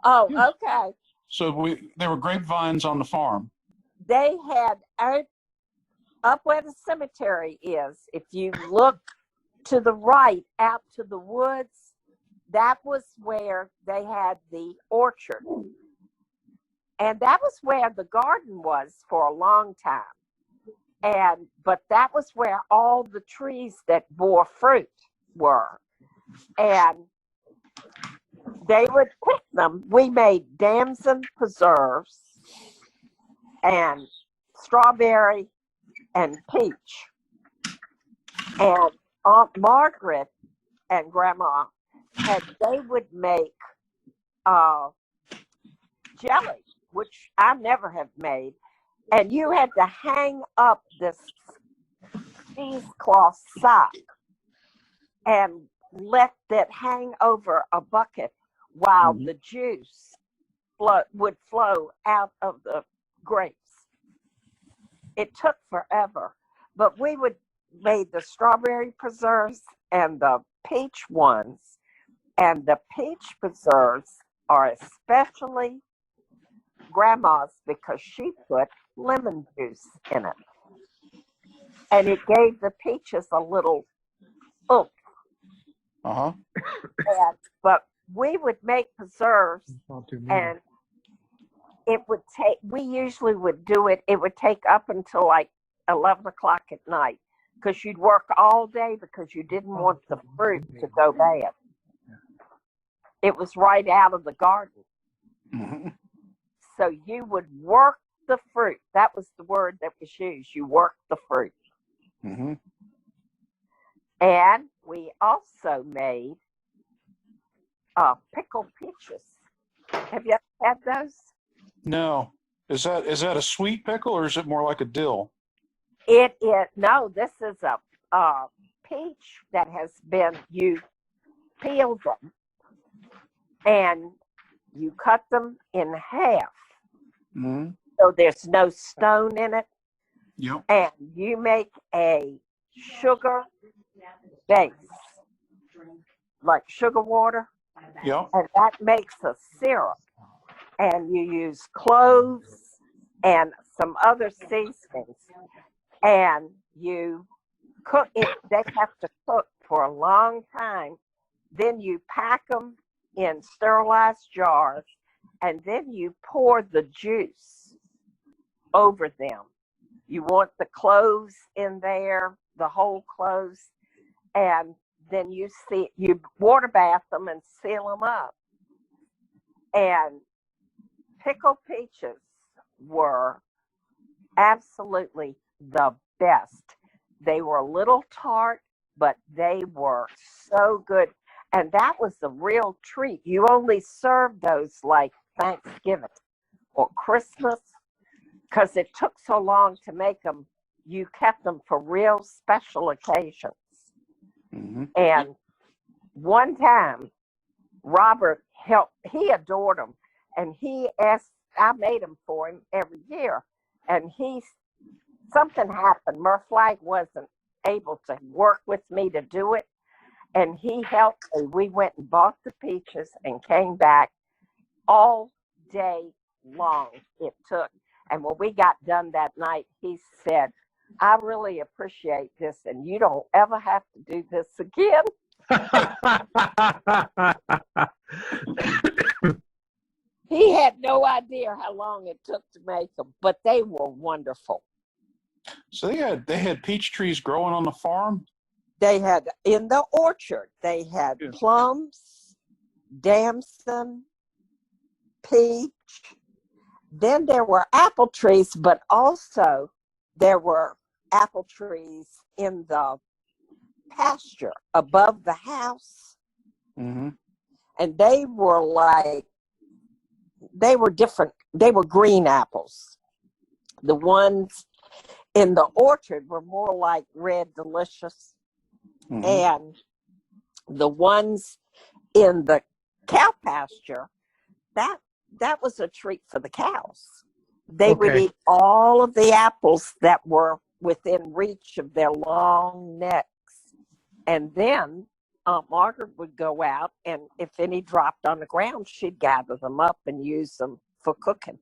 Oh, Yes. okay. So there were grapevines on the farm. They had up where the cemetery is. If you look to the right out to the woods, that was where they had the orchard. And that was where the garden was for a long time. But that was where all the trees that bore fruit were. And they would pick them. We made damson preserves and strawberry and peach. And Aunt Margaret and Grandma they would make jelly, which I never have made. And you had to hang up this cheesecloth sock and let that hang over a bucket while the juice would flow out of the grapes. It took forever, but we would made the strawberry preserves and the peach ones, and the peach preserves are especially Grandma's because she put lemon juice in it, and it gave the peaches a little oomph. But we would make preserves, and it would take. We usually would do it. It would take up until like 11 o'clock at night because you'd work all day because you didn't want the fruit to go bad. It was right out of the garden. Mm-hmm. So you would work the fruit. That was the word that was used. You worked the fruit. Mm-hmm. And we also made pickled peaches. Have you ever had those? No. Is that a sweet pickle or is it more like a dill? It is. No, this is a peach that has been, you peel them and you cut them in half. Mm-hmm. So there's no stone in it. Yep. And you make a sugar base, like sugar water. Yep. And that makes a syrup. And you use cloves and some other seasonings. And you cook it. They have to cook for a long time. Then you pack them in sterilized jars. And then you pour the juice over them. You want the cloves in there, the whole cloves, and then you water bath them and seal them up. And pickled peaches were absolutely the best. They were a little tart, but they were so good. And that was the real treat. You only served those like Thanksgiving or Christmas because it took so long to make them. You kept them for real special occasions. Mm-hmm. And one time, Robert he adored them. And he asked, I made them for him every year. And something happened. Murphy wasn't able to work with me to do it. And he helped me. We went and bought the peaches and came back all day long it took. And when we got done that night, he said, I really appreciate this, and you don't ever have to do this again. He had no idea how long it took to make them, but they were wonderful. So they had peach trees growing on the farm? They had, in the orchard, they had plums, damson, peach. Then there were apple trees, but also there were apple trees in the pasture above the house. Mm-hmm. And they were different. They were green apples. The ones in the orchard were more like red delicious. Mm-hmm. And the ones in the cow pasture, that was a treat for the cows. They would eat all of the apples that were within reach of their long necks. And then Aunt Margaret would go out, and if any dropped on the ground, she'd gather them up and use them for cooking.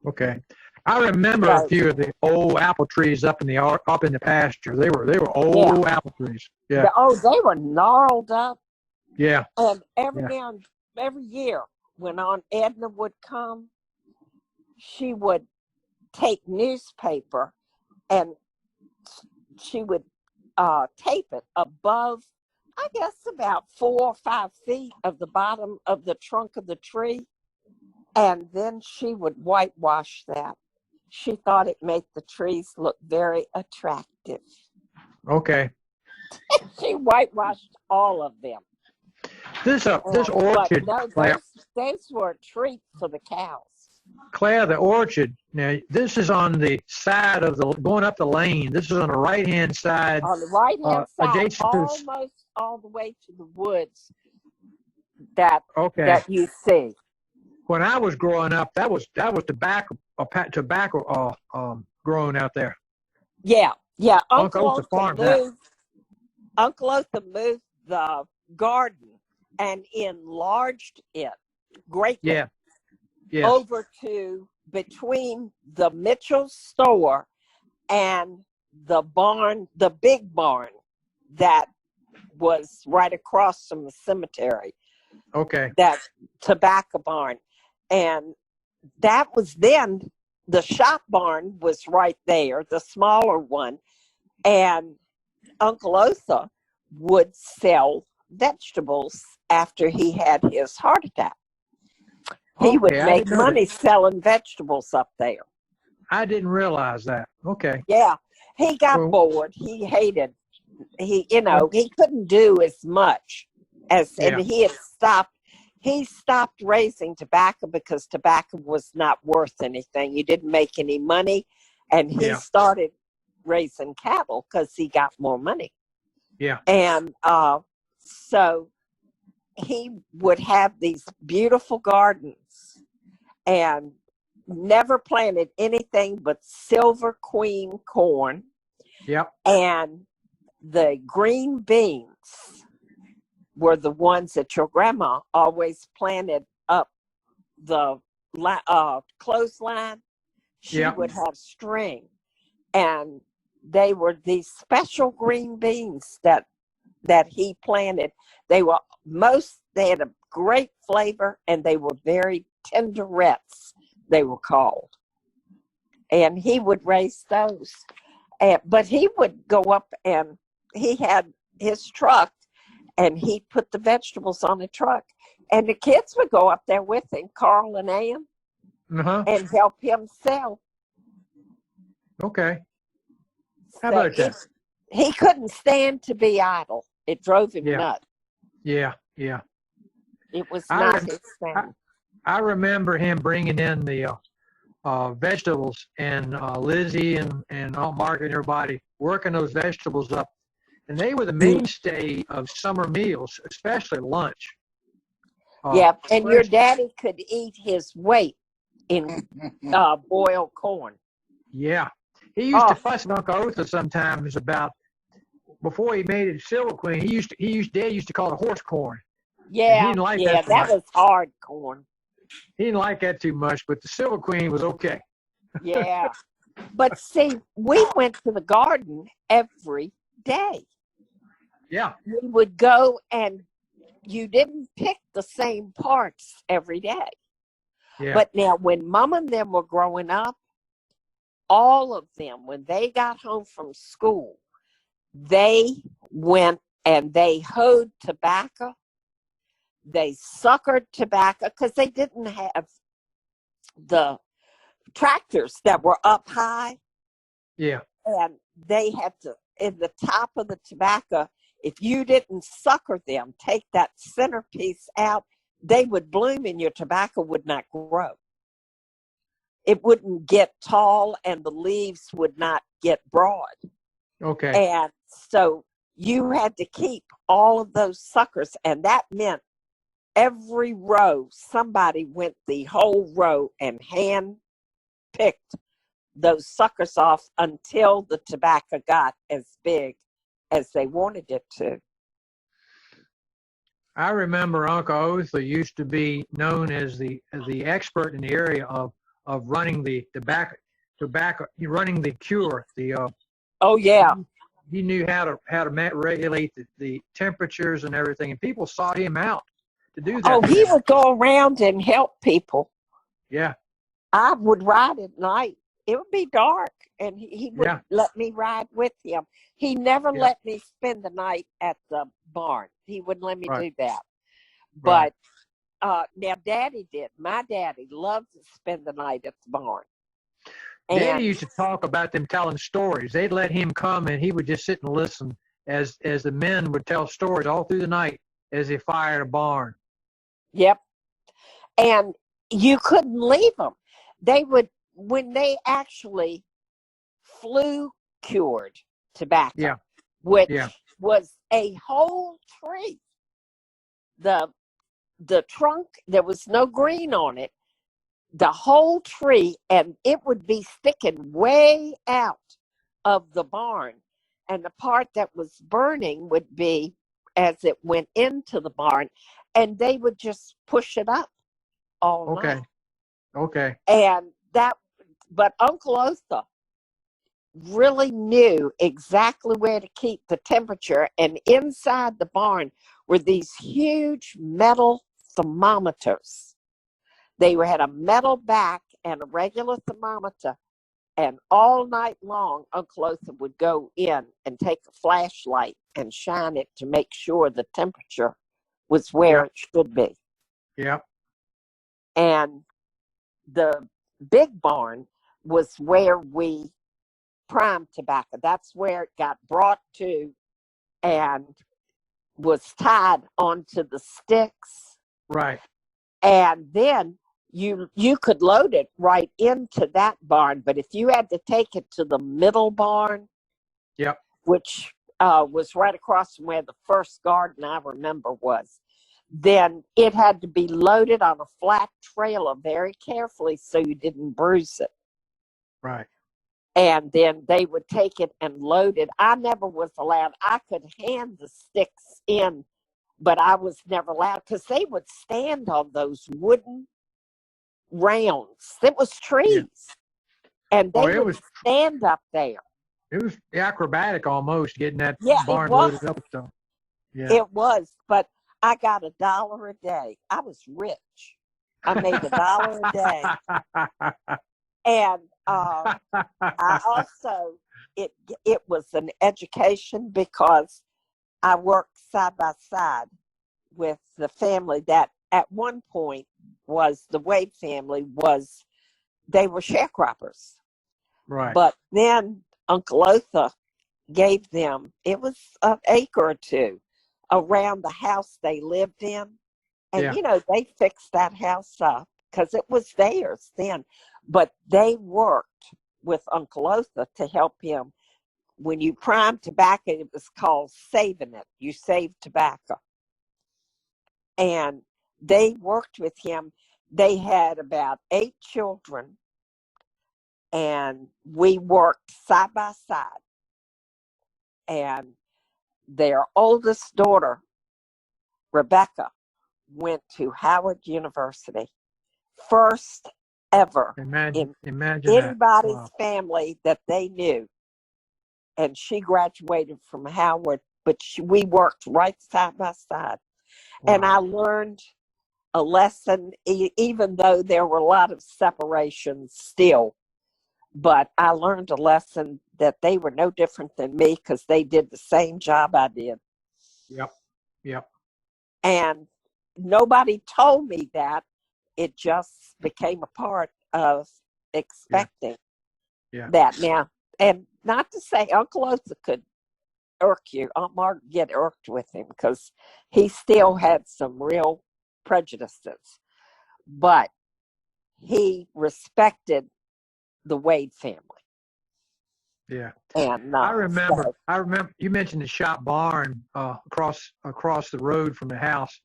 Okay. I remember a few of the old apple trees up in the pasture. They were old apple trees. Yeah. They were gnarled up. Yeah. And every year when Aunt Edna would come, she would take newspaper and she would tape it above, I guess, about 4 or 5 feet of the bottom of the trunk of the tree. And then she would whitewash that. She thought it made the trees look very attractive. Okay. She whitewashed all of them. This orchard, Claire, those were a treat for the cows. Claire, the orchard. Now, this is on the side of going up the lane. This is on the right-hand side. On the right-hand side, almost all the way to the woods that you see. When I was growing up, that was tobacco growing out there. Yeah. Uncle Otha moved the garden and enlarged it greatly. Yeah. Over to between the Mitchell store and the barn, the big barn that was right across from the cemetery. Okay. That tobacco barn. And that was then, the shop barn was right there, the smaller one. And Uncle Otha would sell vegetables after he had his heart attack. He would make money selling vegetables up there. I didn't realize that. Okay. Yeah. He got bored. He hated, he couldn't do as much as, and he stopped raising tobacco because tobacco was not worth anything. You didn't make any money. And he started raising cattle because he got more money. Yeah. And so he would have these beautiful gardens and never planted anything but Silver Queen corn. Yep. And the green beans were the ones that your grandma always planted up the clothesline. She would have string. And they were these special green beans that he planted. They had a great flavor, and they were very tenderettes, they were called. And he would raise those. But he would go up, and he had his truck, and he put the vegetables on the truck. And the kids would go up there with him, Carl and Ann, and help him sell. Okay. How about that? He couldn't stand to be idle. It drove him nuts. Yeah. It was not his thing. I remember him bringing in the vegetables, and Lizzie and Aunt Margaret and everybody working those vegetables up. And they were the mainstay of summer meals, especially lunch. And your daddy could eat his weight in boiled corn. Yeah. He used to fuss at Uncle Otha sometimes about, before he made it Silver Queen, Dad used to call it horse corn. Yeah, he didn't like that was hard corn. He didn't like that too much, but the Silver Queen was okay. Yeah. But see, we went to the garden every day. Yeah. We would go, and you didn't pick the same parts every day. Yeah. But now, when Mom and them were growing up, all of them, when they got home from school, they went and they hoed tobacco. They suckered tobacco because they didn't have the tractors that were up high. Yeah. And they had to, in the top of the tobacco, if you didn't sucker them, take that centerpiece out, they would bloom and your tobacco would not grow. It wouldn't get tall and the leaves would not get broad. Okay. And so you had to keep all of those suckers, and that meant every row, somebody went the whole row and hand picked those suckers off until the tobacco got as big as they wanted it to. I remember Uncle Otha used to be known as the expert in the area of running the tobacco, running the cure. Oh yeah. He knew how to regulate the temperatures and everything, and people sought him out to do Oh, that for he them. would go around and help people. Yeah, I would ride at night. It would be dark, and he would yeah, let me ride with him. He never yeah. let me spend the night at the barn. He wouldn't let me Right, do that. right. But now Daddy did. My daddy loved to spend the night at the barn. Daddy And used to talk about them telling stories. They'd let him come, and he would just sit and listen as the men would tell stories all through the night as they fired a barn. yep, and you couldn't leave them. They would, when they actually flu cured tobacco, Yeah, which yeah, was a whole tree. The trunk, there was no green on it, the whole tree, and it would be sticking way out of the barn. And the part that was burning would be as it went into the barn, and they would just push it up all okay, night. okay. And that, but Uncle Otha really knew exactly where to keep the temperature. And inside the barn were these huge metal thermometers. They had a metal back and a regular thermometer. And all night long, Uncle Otha would go in and take a flashlight and shine it to make sure the temperature was where Yep, it should be. yep, And the big barn was where we primed tobacco. That's where it got brought to and was tied onto the sticks. right. And then you could load it right into that barn. But if you had to take it to the middle barn, Yep, which was right across from where the first garden I remember was, then it had to be loaded on a flat trailer very carefully so you didn't bruise it. right. And then they would take it and load it. I never was allowed. I could hand the sticks in, but I was never allowed because they would stand on those wooden rounds. It was Yeah. trees, and Oh, they would stand up there. it was acrobatic almost getting that Yeah, it barn was. loaded up with stuff. Yeah. It was, but I got $1 a day. I was rich. I made $1 a day, and I also it was an education because I worked side by side with the family that at one point was the Wade family. They were sharecroppers, Right. but then Uncle Otha gave them, it was an acre or two around the house they lived in, and Yeah. they fixed that house up because it was theirs then, but they worked with Uncle Otha to help him. When you prime tobacco, it was called saving it. You save tobacco. And they worked with him. They had about 8 children, and we worked side by side. And their oldest daughter, Rebecca, went to Howard University. First ever in Imagine that. anybody's Wow. family that they knew. And she graduated from Howard, but we worked right side by side. And I Wow. learned a lesson, even though there were a lot of separations still. But I learned a lesson that they were no different than me because they did the same job I did. Yep. Yep. And nobody told me that. It just became a part of Yeah. expecting Yeah. that now. And not to say Uncle Otha could irk you. Aunt Margaret get irked with him because he still had some real prejudices. But he respected the Wade family. Yeah. And I so, remember you mentioned the shop barn across the road from the house.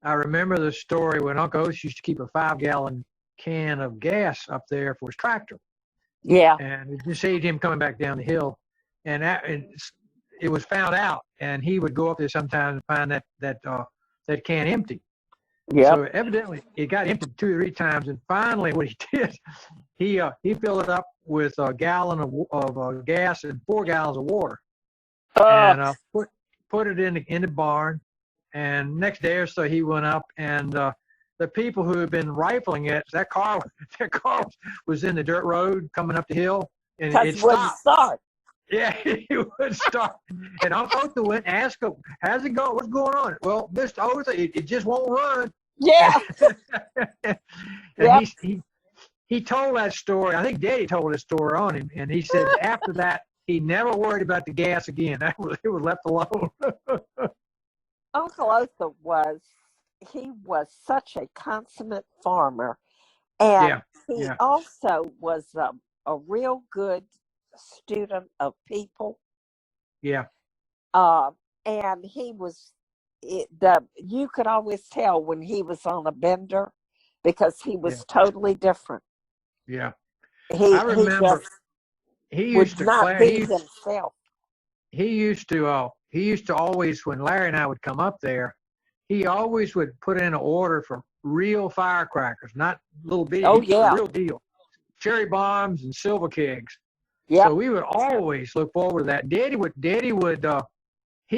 I remember the story when Uncle Otis used to keep a 5-gallon can of gas up there for his tractor, yeah, and it just saved him coming back down the hill. And it was found out, and he would go up there sometimes and find that that can't empty. Yep. So evidently it got emptied 2 or 3 times, and finally what he did, he filled it up with a gallon of gas and 4 gallons of water, and put it in the barn. And next day or so he went up, and the people who had been rifling it, that car was in the dirt road coming up the hill, and it stopped. Start. Yeah, he would start. And Uncle Otha went and asked him, "How's it going? What's going on?" "Well, Mr. Otha, it just won't run." Yeah. And Yep. he told that story. I think Daddy told his story on him, and he said after that he never worried about the gas again. It was left alone. Uncle Otha was such a consummate farmer, and he also was a real good student of people. Yeah. And he was you could always tell when he was on a bender because he was totally different. Yeah. I remember he used to not be himself. He used to always, when Larry and I would come up there, he always would put in an order for real firecrackers, not little bitty. Oh yeah, real deal. Cherry bombs and silver kegs. Yeah. So we would always look forward to that. Daddy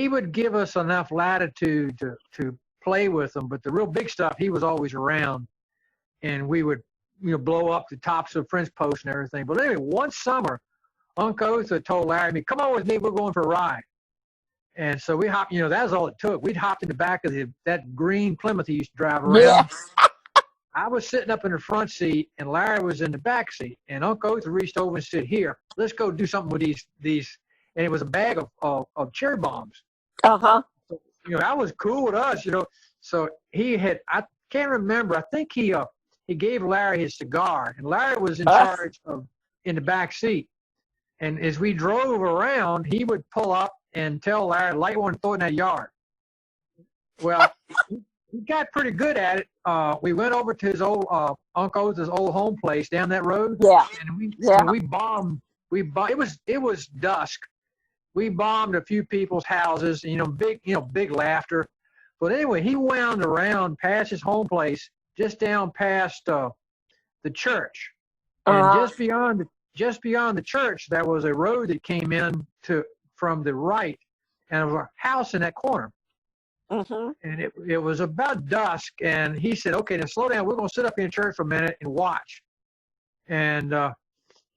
would give us enough latitude to play with them, but the real big stuff, he was always around, and we would blow up the tops of French posts and everything. But anyway, one summer, Uncle Otha told Larry, "Come on with me, we're going for a ride." And so we hopped, that was all it took. We'd hopped in the back of that green Plymouth he used to drive around. Yeah. I was sitting up in the front seat, and Larry was in the back seat. And Uncle Otha reached over and said, "Here, let's go do something with these." And it was a bag of cherry bombs. Uh-huh. So, that was cool with us, So I can't remember. I think he gave Larry his cigar, and Larry was in charge in the back seat. And as we drove around, he would pull up and tell Larry, "Light one, throw it in that yard." Well, he got pretty good at it. We went over to his old Uncle Otha's old home place down that road. Yeah. And we bombed. It was dusk. We bombed a few people's houses. Big laughter. But anyway, he wound around past his home place, just down past the church, and just beyond the church, there was a road that came in from the right, and there was a house in that corner. Mm-hmm. And it was about dusk, and he said, "Okay, now slow down. We're going to sit up in church for a minute and watch." And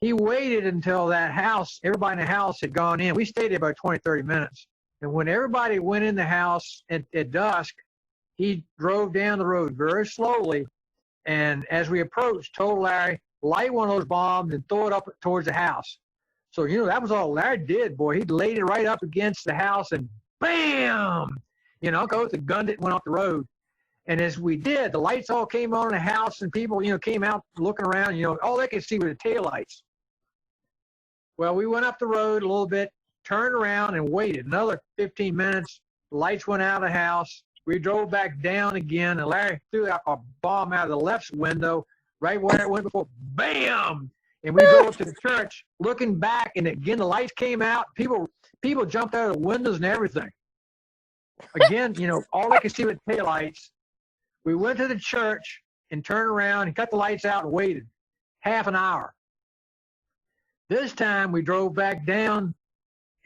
he waited until everybody in the house had gone in. We stayed there about 20, 30 minutes. And when everybody went in the house at dusk, he drove down the road very slowly. And as we approached, told Larry, "Light one of those bombs and throw it up towards the house." So, that was all Larry did, boy. He laid it right up against the house, and bam! Uncle Otha gunned it and went off the road. And as we did, the lights all came on in the house, and people, came out looking around. All they could see were the taillights. Well, we went up the road a little bit, turned around, and waited another 15 minutes. The lights went out of the house. We drove back down again, and Larry threw out a bomb out of the left window, right where it went before. Bam! And we drove up to the church, looking back, and again, the lights came out. People jumped out of the windows and everything. Again, all they could see were taillights. We went to the church and turned around and cut the lights out and waited half an hour. This time we drove back down,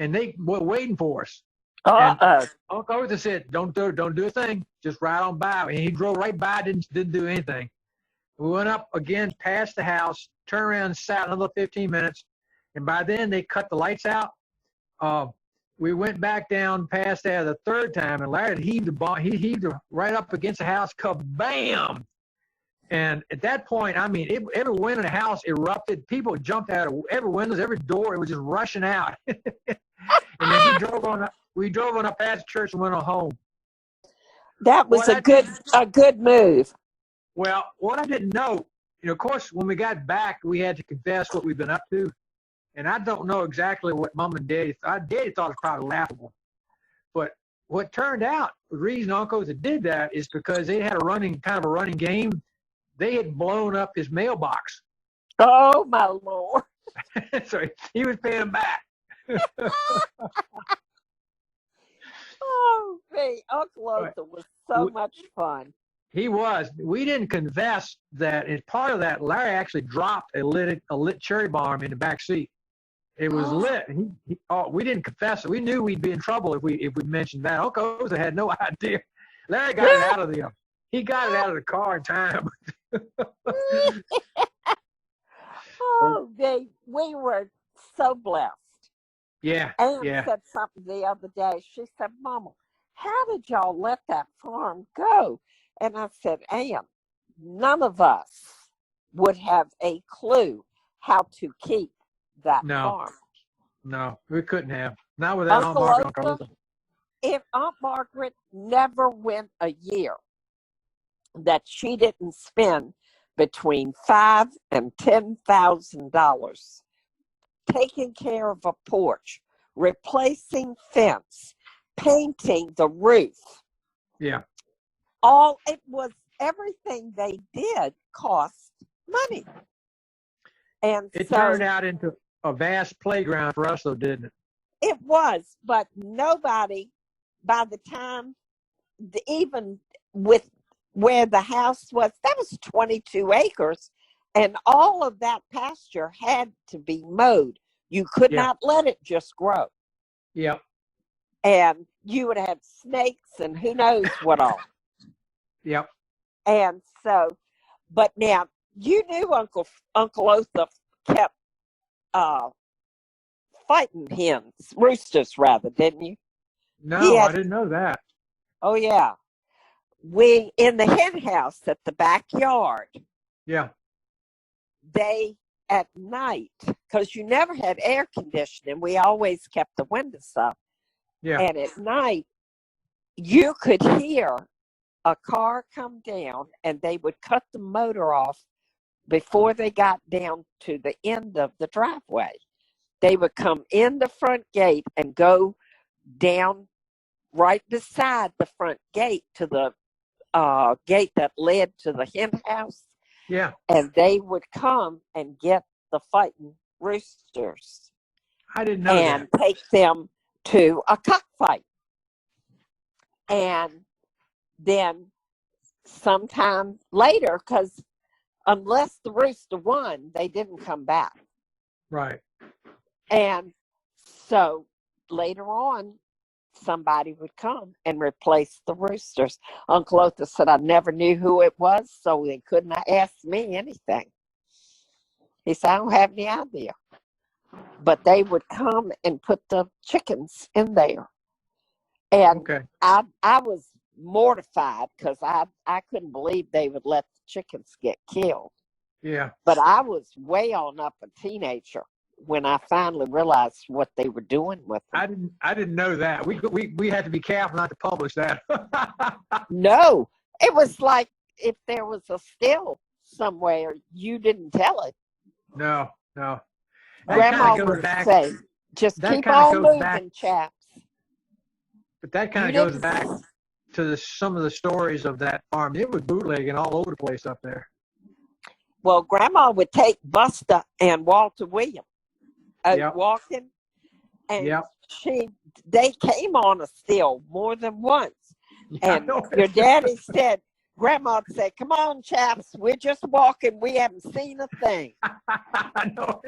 and they were waiting for us. And Uncle Otha said, don't do a thing. Just ride on by. And he drove right by, didn't do anything. We went up again past the house, turned around and sat another 15 minutes. And by then they cut the lights out. We went back down past there the third time, and Larry heaved the bomb. He heaved it right up against the house, kabam! And at that point, every window in the house erupted. People jumped out of every window, every door. It was just rushing out. And then we drove on up past the church and went on home. That was a good move. Well, what I didn't know, of course, when we got back, we had to confess what we've been up to. And I don't know exactly what Mom and Daddy thought. Daddy thought it was probably laughable. But what turned out, the reason Uncle Otha did that is because they had a running game. They had blown up his mailbox. Oh, my Lord. So he was paying them back. Oh, Uncle Right. Otha was so We- much fun. He was. We didn't confess that as part of that, Larry actually dropped a lit cherry bomb in the back seat. It was lit. We didn't confess it. We knew we'd be in trouble if we mentioned that. Uncle Otha had no idea. Larry got it out of the car in time. We were so blessed. Yeah. Ann Yeah. said something the other day. She said, Mama, how did y'all let that farm go? And I said, Ann, none of us would have a clue how to keep that farm. No, we couldn't have. Not without Aunt Margaret and Uncle Otha. If Aunt Margaret never went a year that she didn't spend between $5,000 and $10,000 taking care of a porch, replacing fence, painting the roof. Yeah. Everything they did cost money. And it turned out into a vast playground for us, though, didn't it? It was, but nobody, by the time, even with where the house was, that was 22 acres, and all of that pasture had to be mowed. You could not let it just grow. Yeah. And you would have snakes and who knows what all. Yep. And so, but now, you knew Uncle Otha kept fighting roosters rather, didn't you? No, I didn't know that. Oh, yeah. We, in the hen house at the backyard. Yeah. They, at night, because you never had air conditioning, we always kept the windows up. Yeah. And at night, you could hear a car come down and they would cut the motor off before they got down to the end of the driveway. They would come in the front gate and go down right beside the front gate to the gate that led to the hen house. Yeah. And they would come and get the fighting roosters. I didn't know and take them to a cockfight. And then sometime later, because unless the rooster won, they didn't come back. Right. And so later on, somebody would come and replace the roosters. Uncle Otha said, I never knew who it was, so they couldn't ask me anything. He said, I don't have any idea. But they would come and put the chickens in there. And I was mortified because I couldn't believe they would let the chickens get killed. Yeah. But I was way on up a teenager when I finally realized what they were doing with them. I didn't know that. We had to be careful not to publish that. No, it was like if there was a still somewhere, you didn't tell it. No. Grandma would say, just keep on moving, chaps. But that kind of goes back to some of the stories of that farm. It was bootlegging all over the place up there. Well, Grandma would take Buster and Walter William walking, and they came on a still more than once. And your daddy said, Grandma said, come on, chaps, we're just walking. We haven't seen a thing. I know.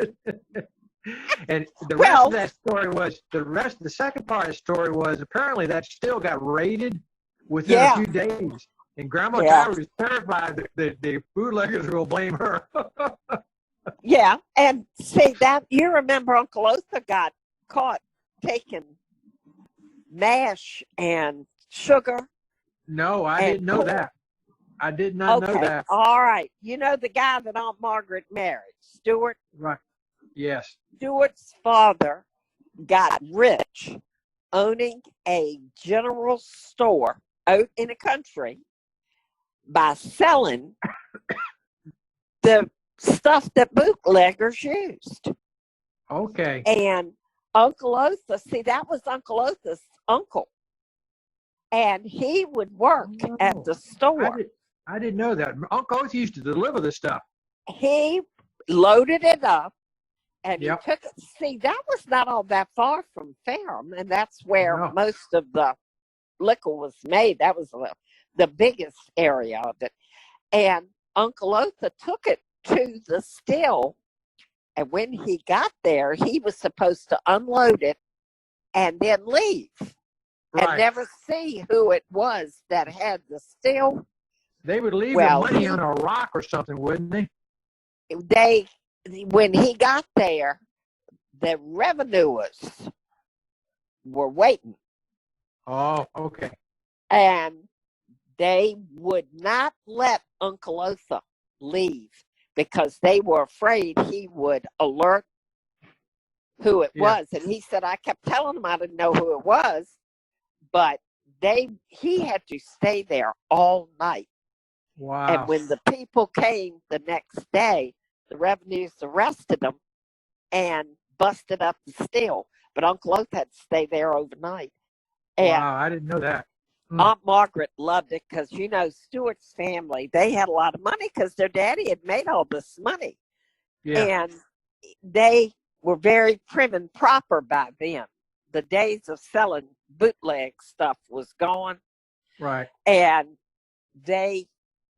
And the rest of that story was, the second part of the story was apparently that still got raided within a few days. And Grandma Tyree was terrified that the bootleggers will blame her. Yeah, and see that, you remember Uncle Otha got caught taking mash and sugar. No, I didn't know that. I did not know that. All right. You know the guy that Aunt Margaret married, Stuart? Right. Yes. Stuart's father got rich owning a general store out in the country by selling the stuff that bootleggers used. Okay. And Uncle Otha, see, that was Uncle Otha's uncle. And he would work at the store. I didn't know that. Uncle Otha used to deliver the stuff. He loaded it up and he Yep. took it. See, that was not all that far from Ferrum, and that's where most of the liquor was made. That was the biggest area of it. And Uncle Otha took it to the still. And when he got there, he was supposed to unload it and then leave and never see who it was that had the still. They would leave the money on a rock or something, wouldn't they? When he got there, the revenuers were waiting. Oh, okay. And they would not let Uncle Otha leave because they were afraid he would alert who it was. And he said, I kept telling him I didn't know who it was, but he had to stay there all night. Wow. And when the people came the next day, the revenues arrested them and busted up the still. But Uncle Otha had to stay there overnight. And wow, I didn't know that. Aunt Margaret loved it because, you know, Stewart's family, they had a lot of money because their daddy had made all this money. Yeah. And they were very prim and proper by then. The days of selling bootleg stuff was gone. Right. And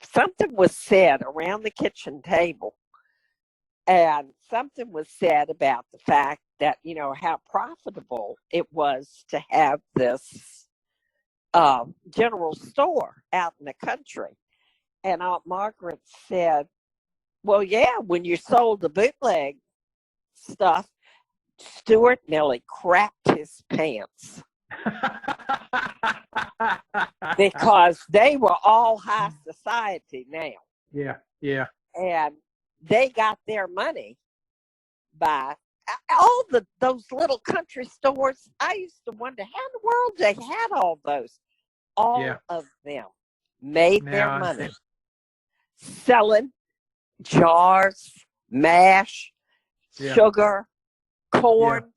something was said around the kitchen table. And something was said about the fact that, you know, how profitable it was to have this general store out in the country. And Aunt Margaret said, well, yeah, when you sold the bootleg stuff, Stewart nearly crapped his pants because they were all high society now. Yeah, yeah. And they got their money by all those little country stores. I used to wonder how in the world they had all those. All of them made their money selling jars, mash, sugar, corn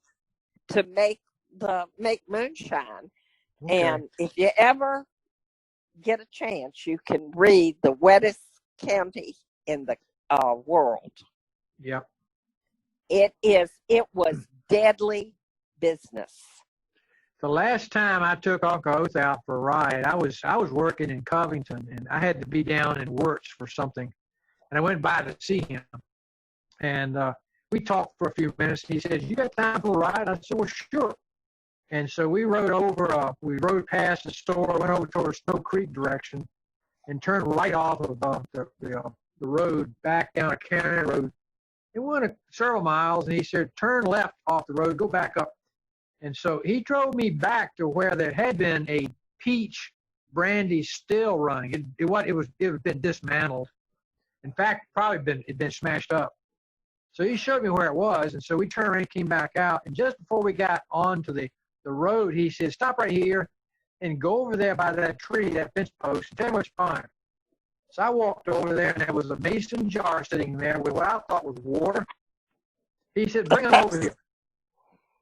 to make moonshine. Okay. And if you ever get a chance, you can read The Wettest County in the World. Yep. It was deadly business. The last time I took Uncle Otha out for a ride, I was working in Covington, and I had to be down in Wirtz for something. And I went by to see him. And we talked for a few minutes. He said, you got time for a ride? I said, well, sure. And so we rode past the store, went over toward Snow Creek direction, and turned right off of the road back down a county road. It went several miles, and he said, turn left off the road, go back up. And so he drove me back to where there had been a peach brandy still running. It had been dismantled. In fact, it'd been smashed up. So he showed me where it was, and so we turned around and came back out. And just before we got onto the road, he said, stop right here and go over there by that tree, that fence post, and tell me what you find. So I walked over there, and there was a mason jar sitting there with what I thought was water. He said, bring it over here.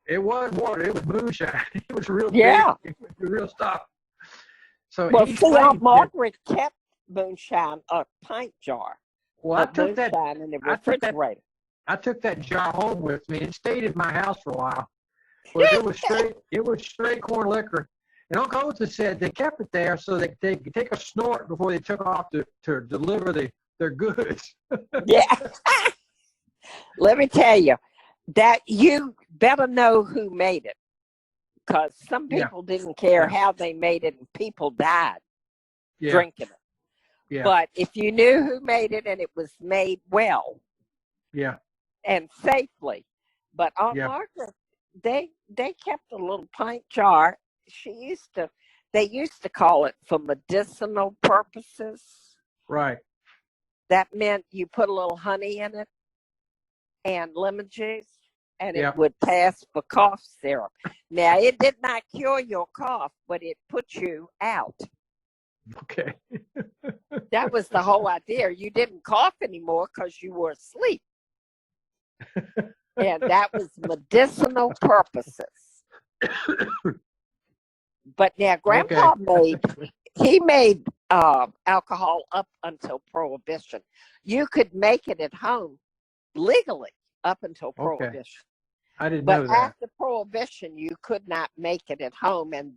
It was water. It was moonshine. It was real big. It was real stuff. So Aunt Margaret kept moonshine, a pint jar. Well, I took that in the refrigerator. I took that jar home with me. It stayed at my house for a while. But it was straight corn liquor. And Uncle Otha said they kept it there so they could take a snort before they took off to deliver their goods. Yeah. Let me tell you, that you better know who made it, because some people didn't care how they made it, and people died drinking it. Yeah. But if you knew who made it and it was made well, and safely, but Aunt Margaret, they kept a little pint jar. They used to call it for medicinal purposes. Right. That meant you put a little honey in it and lemon juice, and it would pass for cough syrup. Now, it did not cure your cough, but it put you out. Okay. That was the whole idea. You didn't cough anymore because you were asleep. And that was medicinal purposes. But now, Grandpa made alcohol up until Prohibition. You could make it at home legally up until Prohibition. I didn't know that. But after Prohibition, you could not make it at home, and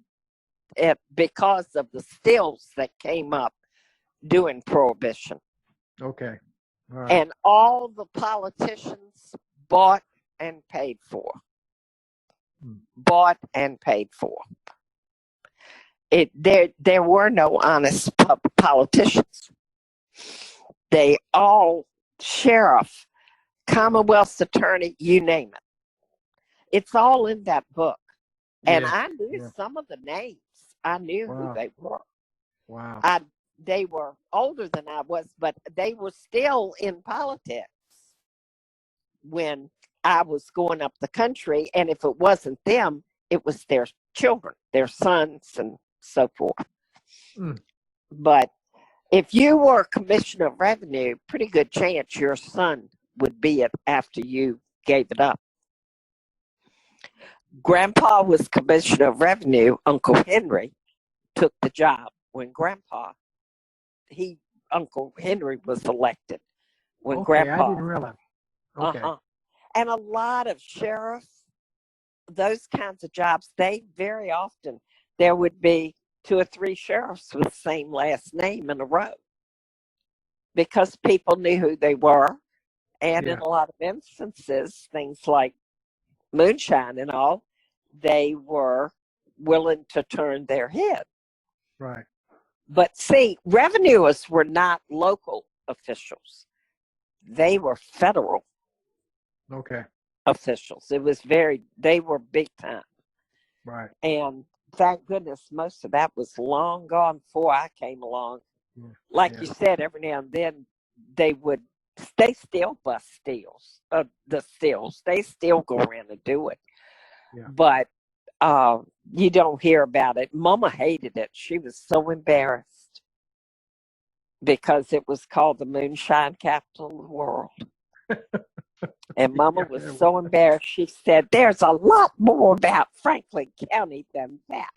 because of the stills that came up during Prohibition. Okay. All right. And all the politicians bought and paid for. Bought and paid for. There were no honest politicians. They all, sheriff, Commonwealth's attorney, you name it. It's all in that book. And Yeah. I knew some of the names. I knew who they were. Wow. They were older than I was, but they were still in politics when I was going up the country. And if it wasn't them, it was their children, their sons, and so forth. But if you were Commissioner of Revenue, pretty good chance your son would be it after you gave it up. Grandpa was Commissioner of Revenue. Uncle Henry took the job when Uncle Henry was elected. When Grandpa. I didn't realize. Okay. And a lot of sheriffs, those kinds of jobs, they very often, there would be 2 or 3 sheriffs with the same last name in a row because people knew who they were. And in a lot of instances, things like moonshine and all, they were willing to turn their head. Right. But see, revenuers were not local officials. They were federal officials. They were big time. Right. And thank goodness most of that was long gone before I came along. Like you said, every now and then they still bust the steals. They still go around and do it. Yeah. But you don't hear about it. Mama hated it. She was so embarrassed because it was called the moonshine capital of the world. And Mama was so embarrassed. She said, there's a lot more about Franklin County than that.